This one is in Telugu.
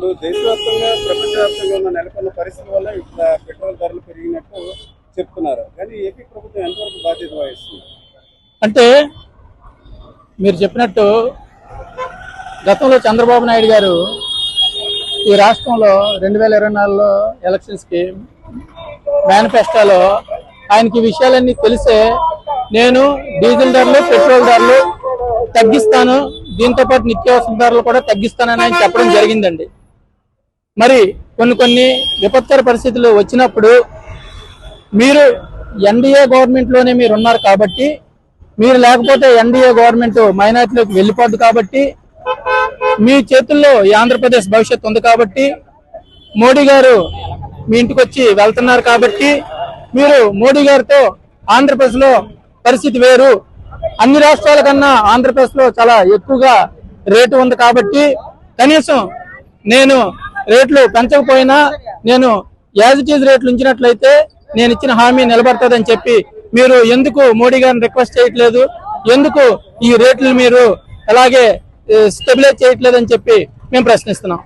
ఇప్పుడు దేశవ్యాప్తంగా ప్రపంచవ్యాప్తంగా ఉన్న నెలకొన్న పరిస్థితుల వల్ల ఇట్లా పెట్రోల్ ధరలు పెరిగినట్టు చెప్తున్నారు. కానీ ఏపీ ప్రభుత్వం ఎంతవరకు బాధ్యత వహిస్తుంది? అంటే మీరు చెప్పినట్టు గతంలో చంద్రబాబు నాయుడు గారు ఈ రాష్ట్రంలో 2024లో ఎలక్షన్స్కి మేనిఫెస్టోలో ఆయనకి విషయాలన్నీ తెలిసే నేను డీజిల్ ధరలు పెట్రోల్ ధరలు తగ్గిస్తాను, దీంతో పాటు నిత్యావసర ధరలు కూడా తగ్గిస్తానని ఆయన చెప్పడం జరిగిందండి. మరి కొన్ని విపత్కర పరిస్థితులు వచ్చినప్పుడు మీరు ఎన్డీఏ గవర్నమెంట్లోనే మీరు ఉన్నారు కాబట్టి, మీరు లేకపోతే ఎన్డీఏ గవర్నమెంట్ మైనారిటీలోకి వెళ్ళిపోద్దు కాబట్టి, మీ చేతుల్లో ఈ ఆంధ్రప్రదేశ్ భవిష్యత్తు ఉంది కాబట్టి, మోడీ గారు మీ ఇంటికి వచ్చి వెళ్తున్నారు కాబట్టి మీరు మోడీ గారితో ఆంధ్రప్రదేశ్లో పరిస్థితి వేరు, అన్ని రాష్ట్రాల కన్నా ఆంధ్రప్రదేశ్లో చాలా ఎక్కువగా రేటు ఉంది కాబట్టి కనీసం నేను రేట్లు పెంచకపోయినా నేను యాజ్ ఇట్ ఈజ్ రేట్లు ఉంచినట్లయితే నేను ఇచ్చిన హామీ నిలబడుతుందని చెప్పి మీరు ఎందుకు మోడీ గారిని రిక్వెస్ట్ చేయట్లేదు, ఎందుకు ఈ రేట్లు మీరు అలాగే స్టెబిలైజ్ చేయట్లేదని చెప్పి మేము ప్రశ్నిస్తున్నాం.